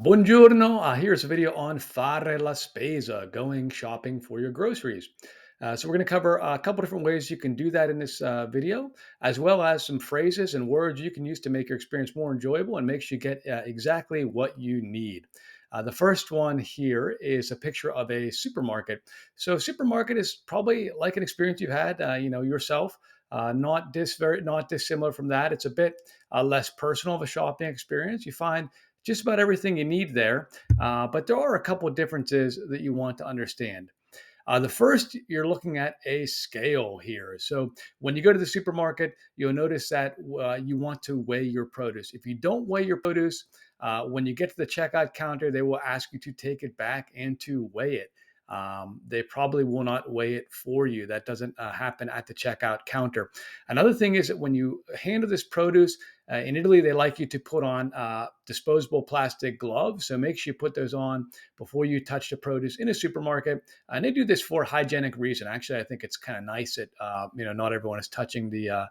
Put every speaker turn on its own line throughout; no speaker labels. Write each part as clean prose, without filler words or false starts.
Buongiorno. Here's a video on fare la spesa, going shopping for your groceries. So we're going to cover a couple different ways you can do that in this video, as well as some phrases and words you can use to make your experience more enjoyable and make sure you get exactly what you need. The first one here is a picture of a supermarket. So supermarket is probably like an experience you've had, yourself. Not dissimilar from that. It's a bit less personal of a shopping experience. You find just about everything you need there. But there are a couple of differences that you want to understand. The first, you're looking at a scale here. So when you go to the supermarket, you'll notice that you want to weigh your produce. If you don't weigh your produce, when you get to the checkout counter, they will ask you to take it back and to weigh it. They probably will not weigh it for you. That doesn't happen at the checkout counter. Another thing is that when you handle this produce, in Italy, they like you to put on disposable plastic gloves. So make sure you put those on before you touch the produce in a supermarket. And they do this for a hygienic reason. Actually, I think it's kind of nice that not everyone is touching the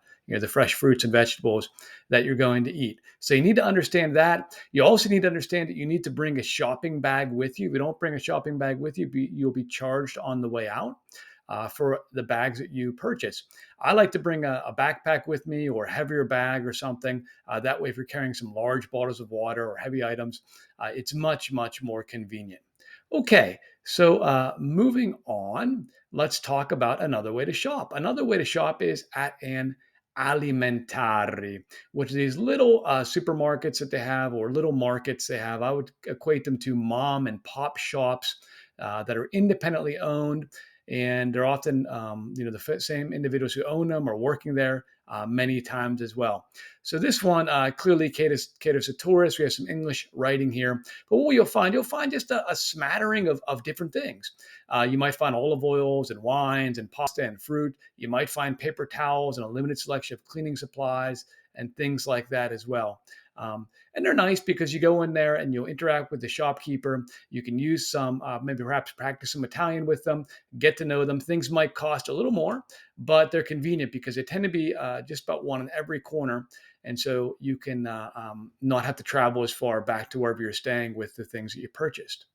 fresh fruits and vegetables that you're going to eat. So you need to understand that. You also need to understand that you need to bring a shopping bag with you. If you don't bring a shopping bag with you, you'll be charged on the way out. For the bags that you purchase. I like to bring a backpack with me or a heavier bag or something. That way, if you're carrying some large bottles of water or heavy items, it's much, much more convenient. Okay, so moving on, let's talk about another way to shop. Another way to shop is at an alimentari, which are these little supermarkets that they have or little markets they have. I would equate them to mom and pop shops that are independently owned, and they're often the same individuals who own them are working there many times as well. So this one clearly caters to tourists. We have some English writing here, but what you'll find just a smattering of different things. You might find olive oils and wines and pasta and fruit. You might find paper towels and a limited selection of cleaning supplies and things like that as well. And they're nice because you go in there and you'll interact with the shopkeeper. You can use maybe perhaps practice some Italian with them, get to know them. Things might cost a little more, but they're convenient because they tend to be just about one in every corner. And so you can not have to travel as far back to wherever you're staying with the things that you purchased.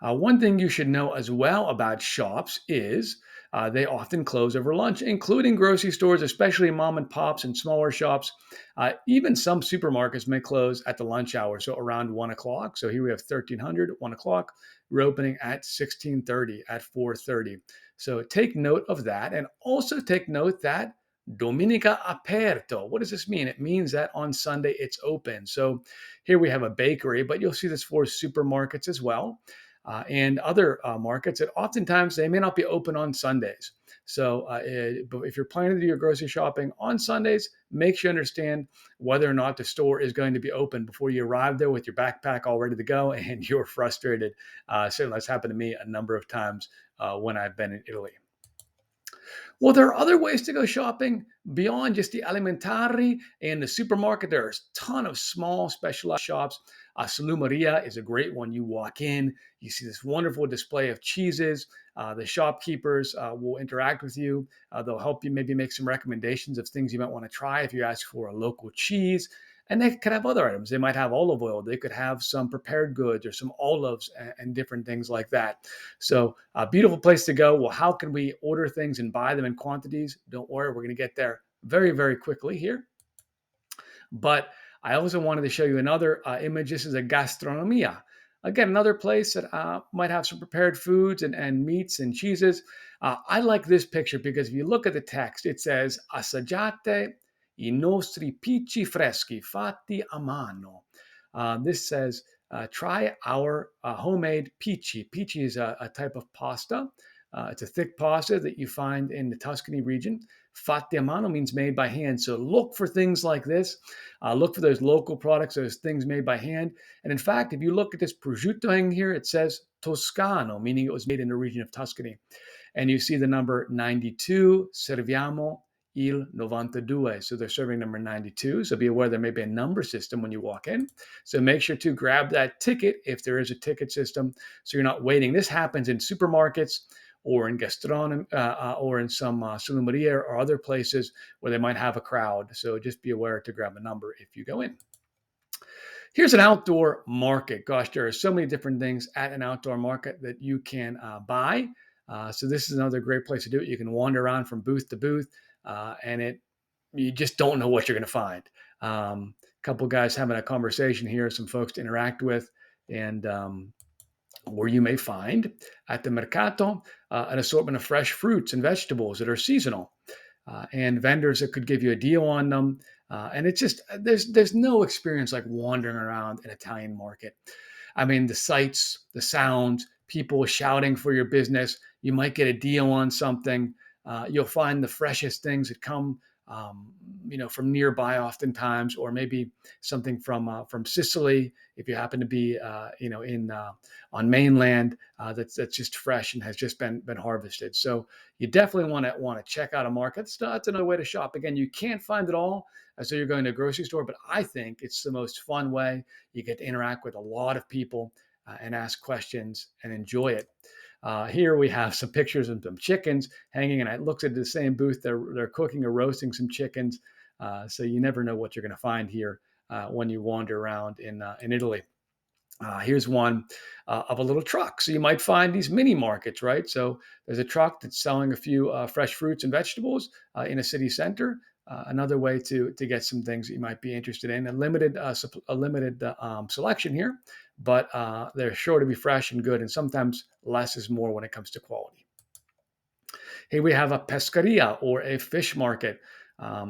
One thing you should know as well about shops is they often close over lunch, including grocery stores, especially mom and pops and smaller shops. Even some supermarkets may close at the lunch hour, so around 1 o'clock. So here we have 1300, 1 o'clock. We're opening at 1630, at 4:30. So take note of that, and also take note that Domenica aperto. What does this mean? It means that on Sunday it's open. So here we have a bakery, but you'll see this for supermarkets as well and other markets that oftentimes they may not be open on Sundays. So but if you're planning to do your grocery shopping on Sundays, make sure you understand whether or not the store is going to be open before you arrive there with your backpack all ready to go and you're frustrated. Certainly that's happened to me a number of times when I've been in Italy. Well, there are other ways to go shopping beyond just the alimentari and the supermarket. There's a ton of small specialized shops. Salumeria is a great one. You walk in, you see this wonderful display of cheeses. The shopkeepers will interact with you. They'll help you maybe make some recommendations of things you might want to try if you ask for a local cheese. And they could have other items. They might have olive oil. They could have some prepared goods or some olives and different things like that. So a beautiful place to go. Well, how can we order things and buy them in quantities? Don't worry, we're going to get there very, very quickly here. But I also wanted to show you another image. This is a gastronomia. Again, another place that might have some prepared foods and meats and cheeses. I like this picture because if you look at the text, it says assaggiate I nostri picci freschi fatti a mano. This says, try our homemade picci. Picci is a type of pasta. It's a thick pasta that you find in the Tuscany region. Fatti a mano means made by hand. So look for things like this. Look for those local products, those things made by hand. And in fact, if you look at this prosciutto hanging here, it says Toscano, meaning it was made in the region of Tuscany. And you see the number 92, serviamo il 92. So they're serving number 92. So be aware there may be a number system when you walk in. So make sure to grab that ticket if there is a ticket system so you're not waiting. This happens in supermarkets or in gastronomy or in some salumeria or other places where they might have a crowd. So just be aware to grab a number if you go in. Here's an outdoor market. Gosh, there are so many different things at an outdoor market that you can buy. So this is another great place to do it. You can wander around from booth to booth, and you just don't know what you're going to find. A couple guys having a conversation here, some folks to interact with, and where you may find at the mercato an assortment of fresh fruits and vegetables that are seasonal, and vendors that could give you a deal on them. And it's just there's no experience like wandering around an Italian market. I mean, the sights, the sounds, people shouting for your business. You might get a deal on something. You'll find the freshest things that come, um, from nearby, oftentimes, or maybe something from Sicily if you happen to be, in on mainland, that's just fresh and has just been harvested. So you definitely want to check out a market. That's another way to shop. Again, you can't find it all, so you're going to a grocery store, but I think it's the most fun way. You get to interact with a lot of people and ask questions and enjoy it. Here we have some pictures of some chickens hanging, and I looked at the same booth. They're cooking or roasting some chickens, so you never know what you're going to find here when you wander around in Italy. Here's one of a little truck. So you might find these mini markets, right? So there's a truck that's selling a few fresh fruits and vegetables in a city center. Another way to get some things that you might be interested in. A limited selection here, but they're sure to be fresh and good. And sometimes less is more when it comes to quality. Here we have a pescaria or a fish market.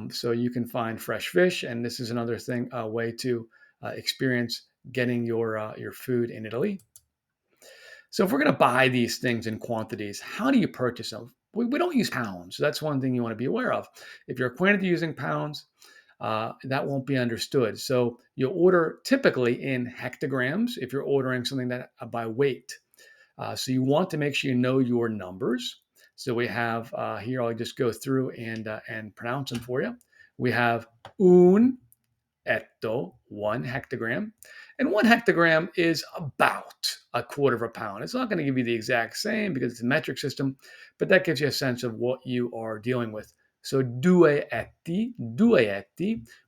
So you can find fresh fish, and this is another thing, a way to experience getting your food in Italy. So if we're going to buy these things in quantities, how do you purchase them? We don't use pounds. So that's one thing you want to be aware of. If you're acquainted to using pounds, that won't be understood. So you'll order typically in hectograms if you're ordering something that by weight. So you want to make sure you know your numbers. So we have here. I'll just go through and pronounce them for you. We have un etto, 1 hectogram. And 1 hectogram is about a quarter of a pound. It's not going to give you the exact same because it's a metric system, but that gives you a sense of what you are dealing with. So due etti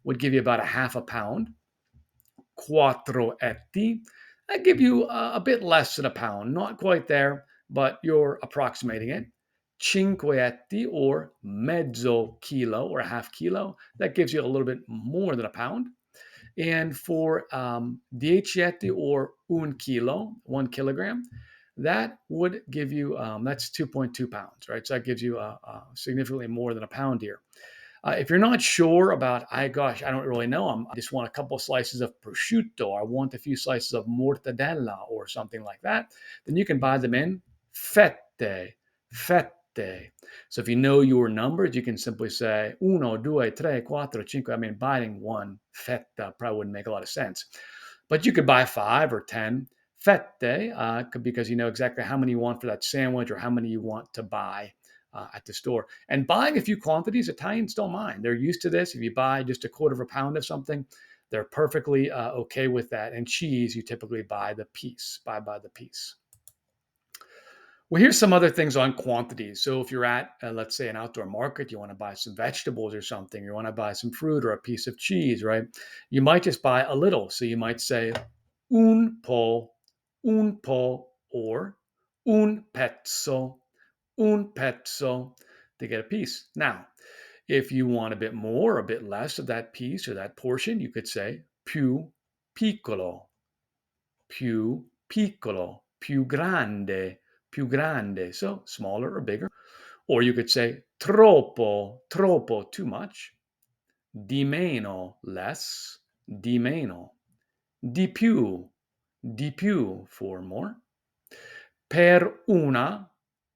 would give you about a half a pound. Quattro etti, that give you a bit less than a pound. Not quite there, but you're approximating it. Cinque etti, or mezzo kilo, or a half kilo, that gives you a little bit more than a pound. And for dieci or un kilo, 1 kilogram, that would give you, that's 2.2 pounds, right? So that gives you significantly more than a pound here. If you're not sure about, I don't really know. I just want a couple of slices of prosciutto. I want a few slices of mortadella or something like that. Then you can buy them in fette, fette. So if you know your numbers, you can simply say uno, due, tre, quattro, cinque. I mean, buying one fetta probably wouldn't make a lot of sense. But you could buy 5 or 10 fette because you know exactly how many you want for that sandwich or how many you want to buy at the store. And buying a few quantities, Italians don't mind. They're used to this. If you buy just a quarter of a pound of something, they're perfectly okay with that. And cheese, you typically buy the piece, buy by the piece. Well, here's some other things on quantities. So if you're at, let's say, an outdoor market, you want to buy some vegetables or something, you want to buy some fruit or a piece of cheese, right? You might just buy a little. So you might say un po, or un pezzo to get a piece. Now, if you want a bit more, a bit less of that piece or that portion, you could say più piccolo, più piccolo, più grande. So smaller or bigger. Or you could say troppo, too much. Di meno, less. Di meno. Di più for more. Per una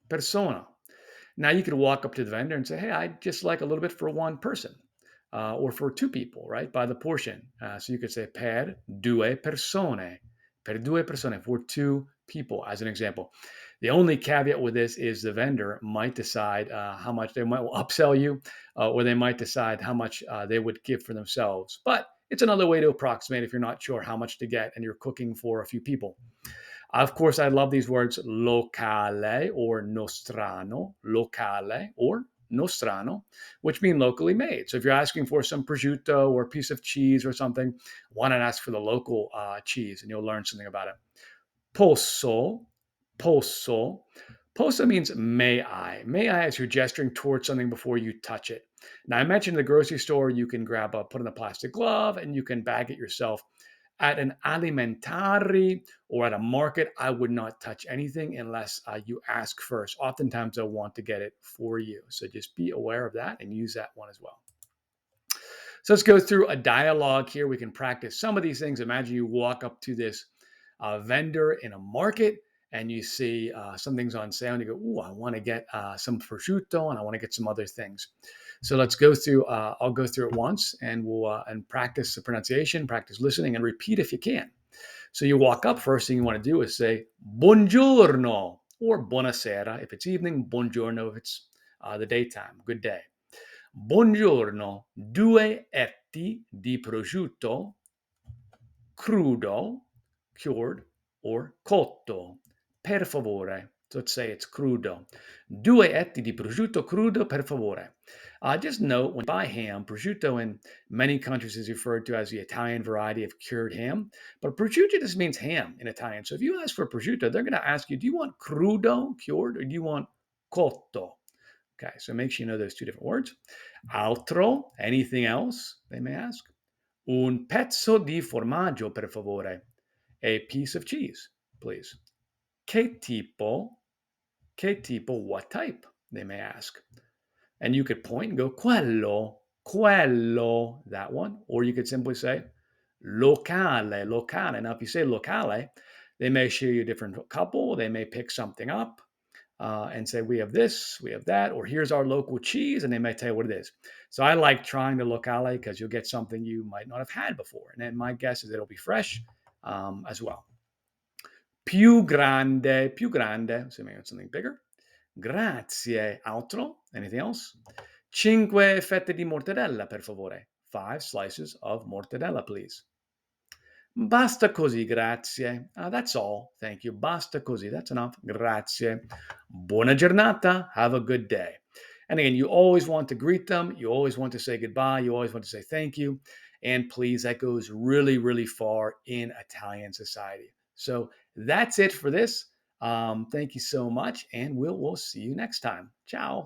persona. Now you could walk up to the vendor and say, "Hey, I'd just like a little bit for one person, or for two people, right? By the portion." So you could say per due persone, for two people, as an example. The only caveat with this is the vendor might decide how much they might upsell you, or they might decide how much they would give for themselves. But it's another way to approximate if you're not sure how much to get and you're cooking for a few people. Of course, I love these words locale or nostrano, locale or nostrano, which mean locally made. So if you're asking for some prosciutto or a piece of cheese or something, why not ask for the local cheese and you'll learn something about it. Posso, posso. Posso means may I. May I as you're gesturing towards something before you touch it. Now, I mentioned in the grocery store, you can put in a plastic glove and you can bag it yourself. At an alimentari or at a market, I would not touch anything unless you ask first. Oftentimes, they'll want to get it for you. So just be aware of that and use that one as well. So let's go through a dialogue here. We can practice some of these things. Imagine you walk up to this vendor in a market and you see something's on sale and you go, "Ooh, I want to get some prosciutto and I want to get some other things." So let's go through. I'll go through it once and we'll and practice the pronunciation, practice listening, and repeat if you can. So you walk up. First thing you want to do is say "Buongiorno" or "Buonasera" if it's evening. "Buongiorno" if it's the daytime. Good day. Buongiorno, 2 etti di prosciutto crudo, cured, or cotto, per favore. So let's say it's crudo. 2 etti di prosciutto crudo, per favore. Just note, when you buy ham, prosciutto in many countries is referred to as the Italian variety of cured ham, but prosciutto just means ham in Italian. So if you ask for prosciutto, they're going to ask you, do you want crudo, cured, or do you want cotto? Okay, so make sure you know those two different words. Altro, anything else, they may ask. Un pezzo di formaggio, per favore. A piece of cheese, please. Che tipo? Che tipo, what type? They may ask. And you could point and go, quello, that one. Or you could simply say, locale. Now, if you say locale, they may show you a different couple. They may pick something up and say, we have this, we have that, or here's our local cheese, and they may tell you what it is. So I like trying the locale because you'll get something you might not have had before. And then my guess is it'll be fresh as well. Più grande, so maybe something bigger. Grazie, altro, anything else? 5 fette di mortadella, per favore. 5 slices of mortadella, please. Basta così, grazie. That's all. Thank you. Basta così. That's enough. Grazie. Buona giornata. Have a good day. And again, you always want to greet them. You always want to say goodbye. You always want to say thank you. And please, that goes really, really far in Italian society. So that's it for this. Thank you so much. And we'll see you next time. Ciao.